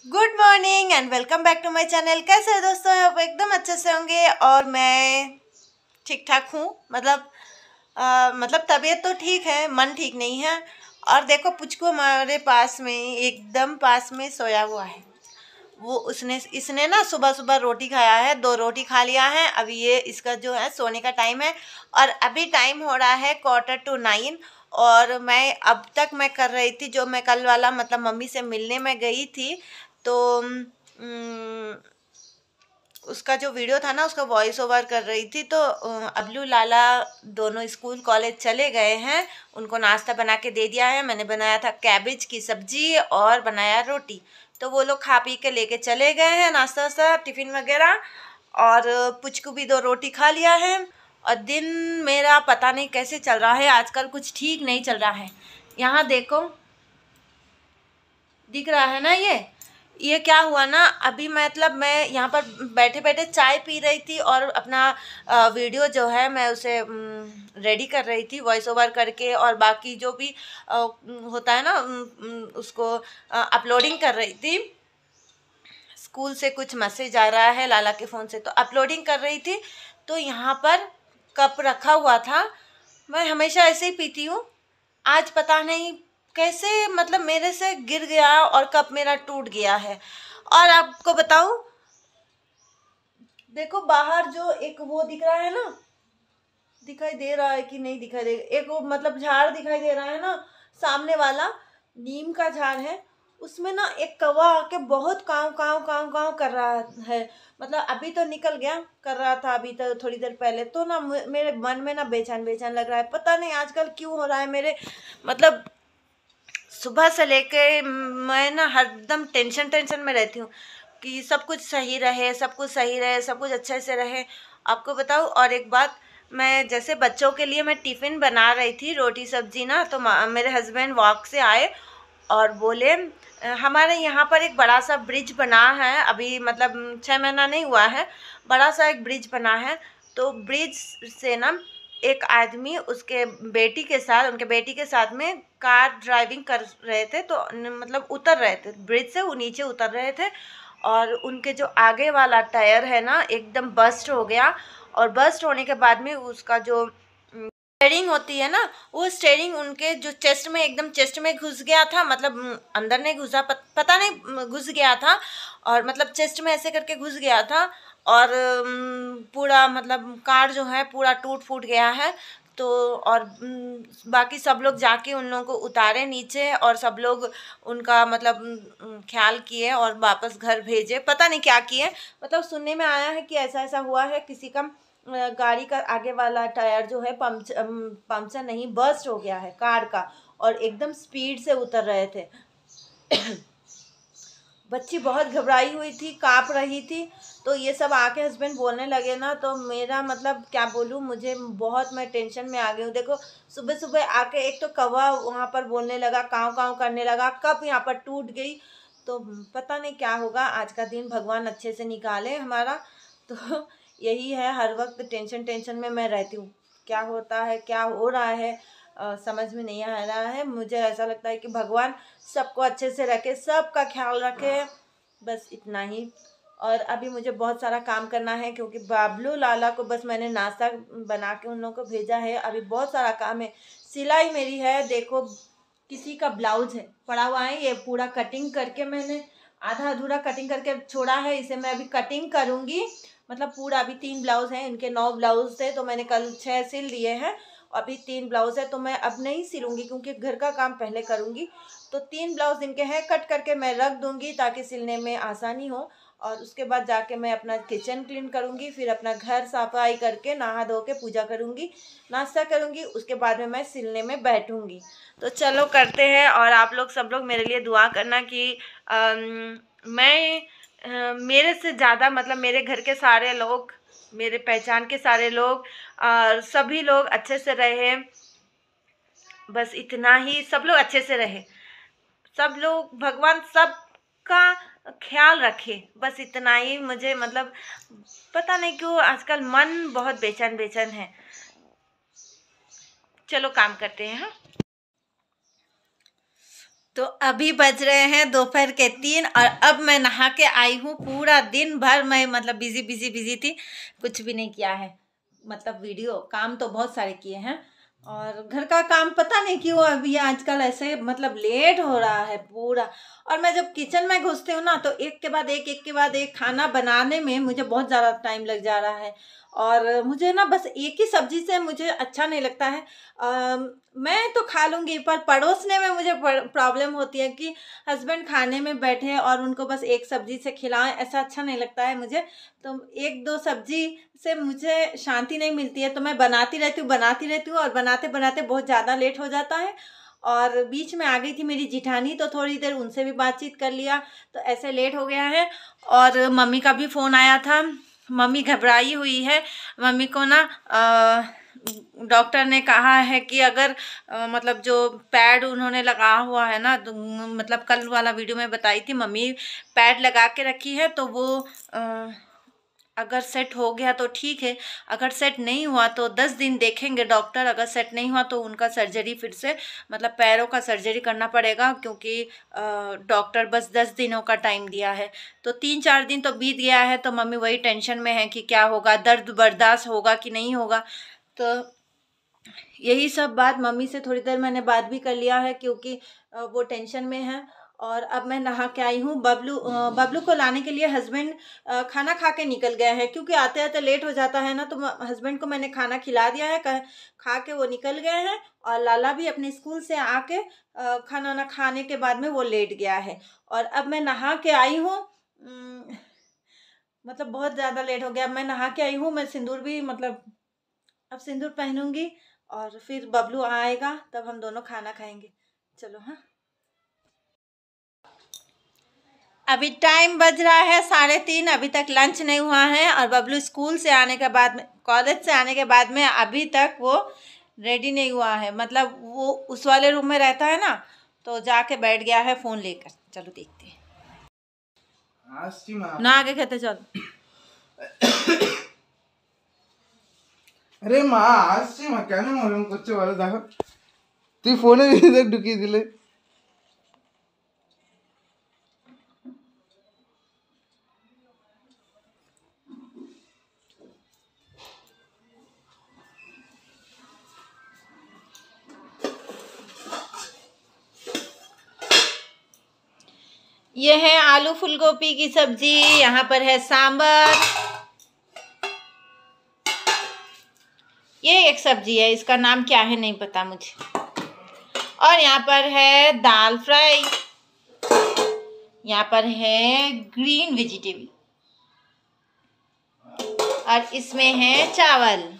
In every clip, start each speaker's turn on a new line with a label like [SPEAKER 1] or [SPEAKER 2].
[SPEAKER 1] Good morning and welcome back to my channel. कैसे हैं दोस्तों? आप एकदम अच्छे से होंगे और मैं ठीक ठाक हूँ। मतलब तबीयत तो ठीक है, मन ठीक नहीं है। और देखो पुचकू हमारे पास में एकदम पास में सोया हुआ है। वो उसने इसने ना सुबह सुबह रोटी खाया है, 2 रोटी खा लिया है। अभी ये इसका जो है सोने का टाइम है और अभी टाइम हो रहा है 8:45। और मैं अब तक मैं कर रही थी जो मैं कल वाला मतलब मम्मी से मिलने में गई थी, तो उसका जो वीडियो था ना उसका वॉइस ओवर कर रही थी। तो अबलू लाला दोनों स्कूल कॉलेज चले गए हैं। उनको नाश्ता बना के दे दिया है। मैंने बनाया था कैबेज की सब्जी और बनाया रोटी। तो वो लोग खा पी के लेके चले गए हैं नाश्ता वास्ता टिफ़िन वगैरह। और पुचकू भी 2 रोटी खा लिया है। और दिन मेरा पता नहीं कैसे चल रहा है, आजकल कुछ ठीक नहीं चल रहा है। यहाँ देखो, दिख रहा है ना ये क्या हुआ ना, अभी मतलब मैं यहाँ पर बैठे बैठे चाय पी रही थी और अपना वीडियो जो है मैं उसे रेडी कर रही थी वॉइस ओवर करके, और बाकी जो भी होता है ना उसको अपलोडिंग कर रही थी। स्कूल से कुछ मैसेज आ रहा है लाला के फ़ोन से, तो अपलोडिंग कर रही थी। तो यहाँ पर कप रखा हुआ था। मैं हमेशा ऐसे ही पीती हूँ। आज पता नहीं कैसे मतलब मेरे से गिर गया और कप मेरा टूट गया है। और आपको बताऊं, देखो बाहर जो एक वो दिख रहा है ना, दिखाई दे रहा है कि नहीं दिखाई दे, एक वो मतलब झाड़ दिखाई दे रहा है ना, सामने वाला नीम का झाड़ है। उसमें ना एक कौवा आके बहुत काव काव काव काव कर रहा है। मतलब अभी तो निकल गया, कर रहा था अभी तो थोड़ी देर पहले। तो ना मेरे मन में ना बेचैन बेचैन लग रहा है। पता नहीं आजकल क्यों हो रहा है मेरे मतलब सुबह से लेके मैं ना हरदम टेंशन टेंशन में रहती हूँ कि सब कुछ सही रहे, सब कुछ सही रहे, सब कुछ अच्छे से रहे। आपको बताऊँ और एक बात, मैं जैसे बच्चों के लिए मैं टिफ़िन बना रही थी रोटी सब्जी ना, तो मेरे हस्बैंड वॉक से आए और बोले हमारे यहाँ पर एक बड़ा सा ब्रिज बना है, अभी मतलब 6 महीना नहीं हुआ है, बड़ा सा एक ब्रिज बना है। तो ब्रिज से ना एक आदमी उसके बेटी के साथ, उनके बेटी के साथ में कार ड्राइविंग कर रहे थे। तो मतलब उतर रहे थे ब्रिज से, वो नीचे उतर रहे थे और उनके जो आगे वाला टायर है ना एकदम बस्ट हो गया। और बस्ट होने के बाद में उसका जो स्टेयरिंग होती है ना, वो स्टेयरिंग उनके जो चेस्ट में एकदम चेस्ट में घुस गया था। मतलब अंदर नहीं घुसा, पता नहीं घुस गया था। और मतलब चेस्ट में ऐसे करके घुस गया था। और पूरा मतलब कार जो है पूरा टूट फूट गया है। तो और बाकी सब लोग जाके उन लोगों को उतारे नीचे और सब लोग उनका मतलब ख्याल किए और वापस घर भेजे। पता नहीं क्या किए, मतलब सुनने में आया है कि ऐसा ऐसा हुआ है, किसी का गाड़ी का आगे वाला टायर जो है पंक्चर नहीं बर्स्ट हो गया है कार का, और एकदम स्पीड से उतर रहे थे। बच्ची बहुत घबराई हुई थी, काँप रही थी। तो ये सब आके हस्बैंड बोलने लगे ना, तो मेरा मतलब क्या बोलूँ, मुझे बहुत मैं टेंशन में आ गई हूँ। देखो सुबह सुबह आके एक तो कौवा वहाँ पर बोलने लगा, काँव काँव करने लगा, कब यहाँ पर टूट गई। तो पता नहीं क्या होगा, आज का दिन भगवान अच्छे से निकाले हमारा। तो यही है, हर वक्त टेंशन टेंशन में मैं रहती हूँ। क्या होता है, क्या हो रहा है, समझ में नहीं आ रहा है। मुझे ऐसा लगता है कि भगवान सबको अच्छे से रखे, सबका ख्याल रखे, बस इतना ही। और अभी मुझे बहुत सारा काम करना है क्योंकि बाबलू लाला को बस मैंने नाश्ता बना के उन लोगों को भेजा है। अभी बहुत सारा काम है, सिलाई मेरी है। देखो किसी का ब्लाउज है पड़ा हुआ है, ये पूरा कटिंग करके मैंने आधा अधूरा कटिंग करके छोड़ा है, इसे मैं अभी कटिंग करूँगी। मतलब पूरा अभी 3 ब्लाउज हैं, इनके 9 ब्लाउज थे तो मैंने कल 6 सिल दिए हैं। अभी 3 ब्लाउज है तो मैं अब नहीं सिलूँगी क्योंकि घर का काम पहले करूँगी। तो 3 ब्लाउज इनके हैं, कट करके मैं रख दूँगी ताकि सिलने में आसानी हो। और उसके बाद जाके मैं अपना किचन क्लीन करूँगी, फिर अपना घर सफाई करके नहा धो के पूजा करूँगी, नाश्ता करूँगी, उसके बाद में मैं सिलने में बैठूँगी। तो चलो करते हैं। और आप लोग सब लोग मेरे लिए दुआ करना कि मैं मेरे से ज़्यादा मतलब मेरे घर के सारे लोग, मेरे पहचान के सारे लोग, सभी लोग अच्छे से रहें। बस इतना ही, सब लोग अच्छे से रहे, सब लोग, भगवान सबका ख्याल रखे, बस इतना ही मुझे मतलब पता नहीं क्यों आजकल मन बहुत बेचैन बेचैन है। चलो काम करते हैं। हाँ,
[SPEAKER 2] तो अभी बज रहे हैं दोपहर के 3 और अब मैं नहा के आई हूँ। पूरा दिन भर मैं मतलब बिजी थी, कुछ भी नहीं किया है। मतलब वीडियो काम तो बहुत सारे किए हैं और घर का काम पता नहीं क्यों अभी आजकल ऐसे मतलब लेट हो रहा है पूरा। और मैं जब किचन में घुसती हूँ ना तो एक के बाद एक खाना बनाने में मुझे बहुत ज़्यादा टाइम लग जा रहा है। और मुझे ना बस एक ही सब्जी से मुझे अच्छा नहीं लगता है। मैं तो खा लूँगी पर परोसने में मुझे प्रॉब्लम होती है कि हस्बैंड खाने में बैठे और उनको बस एक सब्जी से खिलाएं, ऐसा अच्छा नहीं लगता है मुझे। तो एक दो सब्जी से मुझे शांति नहीं मिलती है, तो मैं बनाती रहती हूँ और बनाते बनाते बहुत ज़्यादा लेट हो जाता है। और बीच में आ गई थी मेरी जिठानी, तो थोड़ी देर उनसे भी बातचीत कर लिया, तो ऐसे लेट हो गया है। और मम्मी का भी फ़ोन आया था, मम्मी घबराई हुई है। मम्मी को ना डॉक्टर ने कहा है कि अगर मतलब जो पैड उन्होंने लगा हुआ है ना, तो मतलब कल वाला वीडियो में बताई थी, मम्मी पैड लगा के रखी है, तो वो अगर सेट हो गया तो ठीक है, अगर सेट नहीं हुआ तो 10 दिन देखेंगे डॉक्टर। अगर सेट नहीं हुआ तो उनका सर्जरी फिर से मतलब पैरों का सर्जरी करना पड़ेगा, क्योंकि डॉक्टर बस 10 दिनों का टाइम दिया है। तो 3-4 दिन तो बीत गया है, तो मम्मी वही टेंशन में है कि क्या होगा, दर्द बर्दाश्त होगा कि नहीं होगा। तो यही सब बात मम्मी से थोड़ी देर मैंने बात भी कर लिया है, क्योंकि वो टेंशन में है। और अब मैं नहा के आई हूँ। बबलू को लाने के लिए हस्बैंड खाना खा के निकल गए हैं, क्योंकि आते आते लेट हो जाता है ना, तो हस्बैंड को मैंने खाना खिला दिया है, खा के वो निकल गए हैं। और लाला भी अपने स्कूल से आके खाना ना खाने के बाद में वो लेट गया है। और अब मैं नहा के आई हूँ। मतलब बहुत ज़्यादा लेट हो गया। अब मैं नहा के आई हूँ, मैं सिंदूर भी मतलब अब सिंदूर पहनूंगी और फिर बबलू आएगा तब हम दोनों खाना खाएंगे। चलो हाँ। अभी टाइम बज रहा है 3:30, अभी तक लंच नहीं हुआ है। और बबलू स्कूल से आने के बाद में, कॉलेज से आने के बाद में अभी तक वो रेडी नहीं हुआ है। मतलब वो उस वाले रूम में रहता है ना, तो जाके बैठ गया है फ़ोन लेकर। चलो देखते हैं ना, आगे कहते चलो।
[SPEAKER 3] अरे माँ आज माँ क्या मालूम कुछ वाला देखो तू फोन इधर ढुकी दिले।
[SPEAKER 2] ये है आलू फूलगोभी की सब्जी, यहाँ पर है सांबर। ये एक सब्जी है, इसका नाम क्या है नहीं पता मुझे। और यहाँ पर है दाल फ्राई, यहाँ पर है ग्रीन वेजिटेबल, और इसमें है चावल।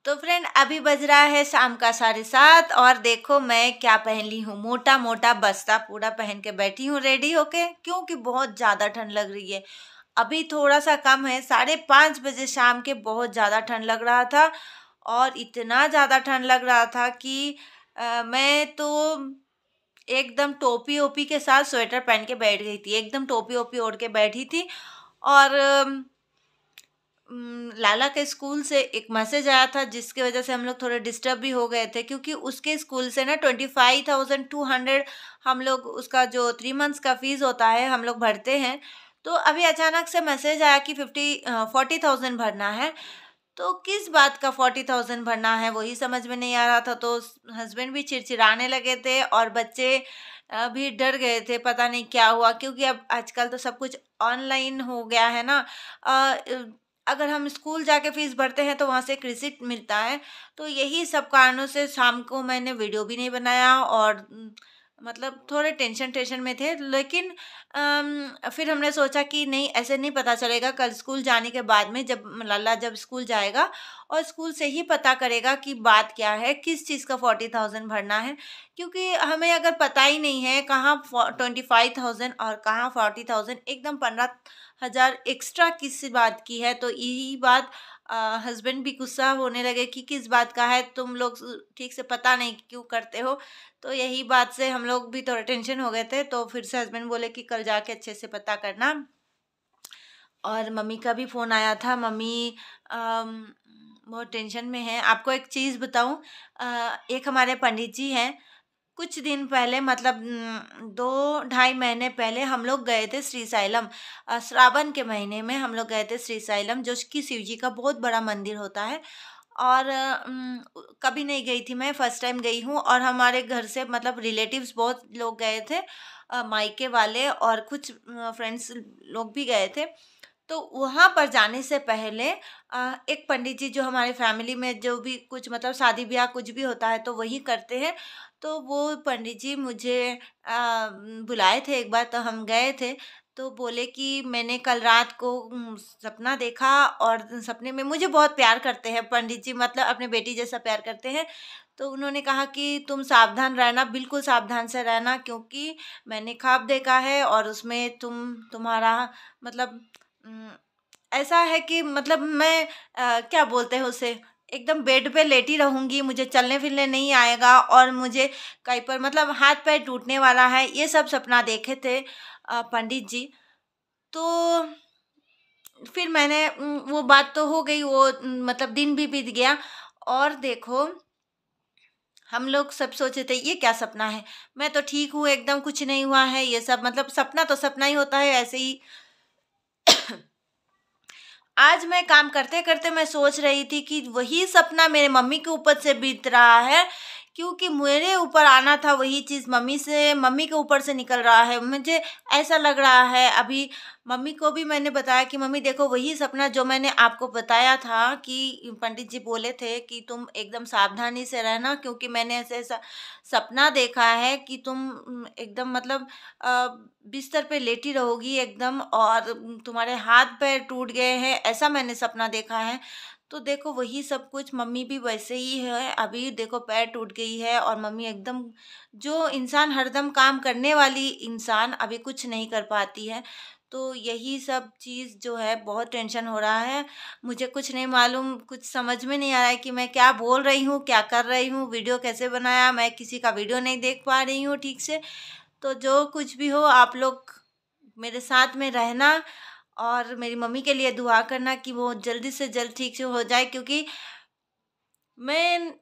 [SPEAKER 2] तो फ्रेंड अभी बज रहा है शाम का 7:30 और देखो मैं क्या पहन ली हूँ। मोटा मोटा बस्ता पूरा पहन के बैठी हूँ रेडी होके, क्योंकि बहुत ज़्यादा ठंड लग रही है। अभी थोड़ा सा कम है, 5:30 बजे शाम के बहुत ज़्यादा ठंड लग रहा था। और इतना ज़्यादा ठंड लग रहा था कि मैं तो एकदम टोपी ओपी के साथ स्वेटर पहन के बैठ गई थी, एकदम टोपी ओपी ओढ़ के बैठी थी। और लाला के स्कूल से एक मैसेज आया था, जिसकी वजह से हम लोग थोड़े डिस्टर्ब भी हो गए थे, क्योंकि उसके स्कूल से ना 25,200 हम लोग उसका जो 3 मंथ्स का फ़ीस होता है हम लोग भरते हैं। तो अभी अचानक से मैसेज आया कि 40,000 भरना है। तो किस बात का 40,000 भरना है वही समझ में नहीं आ रहा था। तो हस्बैंड भी चिड़चिड़ाने लगे थे और बच्चे भी डर गए थे, पता नहीं क्या हुआ, क्योंकि अब आजकल तो सब कुछ ऑनलाइन हो गया है ना। अगर हम स्कूल जाके फ़ीस भरते हैं तो वहाँ से एक रिसिप्ट मिलता है। तो यही सब कारणों से शाम को मैंने वीडियो भी नहीं बनाया और मतलब थोड़े टेंशन में थे। लेकिन फिर हमने सोचा कि नहीं, ऐसे नहीं पता चलेगा। कल स्कूल जाने के बाद में जब लाला जब स्कूल जाएगा और स्कूल से ही पता करेगा कि बात क्या है, किस चीज़ का 40,000 भरना है। क्योंकि हमें अगर पता ही नहीं है कहाँ 25,000 और कहाँ 40,000, एकदम 15,000 एक्स्ट्रा किस बात की है, तो यही बात हस्बैंड भी गुस्सा होने लगे कि किस बात का है, तुम लोग ठीक से पता नहीं क्यों करते हो। तो यही बात से हम लोग भी थोड़ा टेंशन हो गए थे। तो फिर से हस्बैंड बोले कि कल जाके अच्छे से पता करना। और मम्मी का भी फ़ोन आया था। मम्मी बहुत टेंशन में है। आपको एक चीज़ बताऊं, एक हमारे पंडित जी हैं, कुछ दिन पहले मतलब 2-2.5 महीने पहले हम लोग गए थे श्रीशैलम। श्रावण के महीने में हम लोग गए थे श्रीशैलम, जो कि शिव जी का बहुत बड़ा मंदिर होता है। और कभी नहीं गई थी मैं, फर्स्ट टाइम गई हूँ। और हमारे घर से मतलब रिलेटिव्स बहुत लोग गए थे, मायके वाले और कुछ फ्रेंड्स लोग भी गए थे। तो वहाँ पर जाने से पहले एक पंडित जी जो हमारे फैमिली में जो भी कुछ मतलब शादी ब्याह कुछ भी होता है तो वही करते हैं। तो वो पंडित जी मुझे बुलाए थे एक बार, तो हम गए थे। तो बोले कि मैंने कल रात को सपना देखा, और सपने में मुझे बहुत प्यार करते हैं पंडित जी, मतलब अपने बेटी जैसा प्यार करते हैं। तो उन्होंने कहा कि तुम सावधान रहना, बिल्कुल सावधान से रहना, क्योंकि मैंने ख्वाब देखा है और उसमें तुम्हारा मतलब ऐसा है कि मतलब मैं क्या बोलते हैं उसे, एकदम बेड पे लेटी रहूँगी, मुझे चलने फिरने नहीं आएगा, और मुझे कहीं पर मतलब हाथ पैर टूटने वाला है, ये सब सपना देखे थे पंडित जी। तो फिर मैंने वो बात तो हो गई, वो मतलब दिन भी बीत गया। और देखो हम लोग सब सोचे थे ये क्या सपना है, मैं तो ठीक हूँ, एकदम कुछ नहीं हुआ है, ये सब मतलब सपना तो सपना ही होता है ऐसे ही। आज मैं काम करते करते मैं सोच रही थी कि वही सपना मेरे मम्मी के ऊपर से बीत रहा है, क्योंकि मेरे ऊपर आना था वही चीज़ मम्मी के ऊपर से निकल रहा है। मुझे ऐसा लग रहा है। अभी मम्मी को भी मैंने बताया कि मम्मी देखो वही सपना जो मैंने आपको बताया था कि पंडित जी बोले थे कि तुम एकदम सावधानी से रहना, क्योंकि मैंने ऐसे ऐसा सपना देखा है कि तुम एकदम मतलब बिस्तर पे लेटी रहोगी एकदम, और तुम्हारे हाथ पैर टूट गए हैं, ऐसा मैंने सपना देखा है। तो देखो वही सब कुछ मम्मी भी वैसे ही है। अभी देखो पैर टूट गई है, और मम्मी एकदम, जो इंसान हरदम काम करने वाली इंसान अभी कुछ नहीं कर पाती है। तो यही सब चीज़ जो है बहुत टेंशन हो रहा है। मुझे कुछ नहीं मालूम, कुछ समझ में नहीं आ रहा है कि मैं क्या बोल रही हूँ, क्या कर रही हूँ, वीडियो कैसे बनाया, मैं किसी का वीडियो नहीं देख पा रही हूँ ठीक से। तो जो कुछ भी हो आप लोग मेरे साथ में रहना, और मेरी मम्मी के लिए दुआ करना कि वो जल्दी से जल्द ठीक से हो जाए, क्योंकि मैं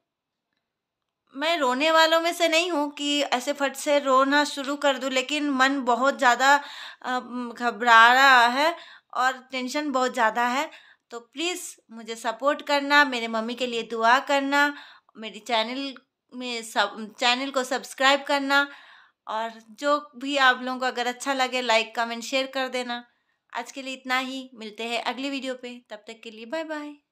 [SPEAKER 2] मैं रोने वालों में से नहीं हूँ कि ऐसे फट से रोना शुरू कर दूँ, लेकिन मन बहुत ज़्यादा घबरा रहा है और टेंशन बहुत ज़्यादा है। तो प्लीज़ मुझे सपोर्ट करना, मेरे मम्मी के लिए दुआ करना, मेरी चैनल को सब्सक्राइब करना, और जो भी आप लोगों को अगर अच्छा लगे लाइक कमेंट शेयर कर देना। आज के लिए इतना ही, मिलते हैं अगली वीडियो पे, तब तक के लिए बाय बाय।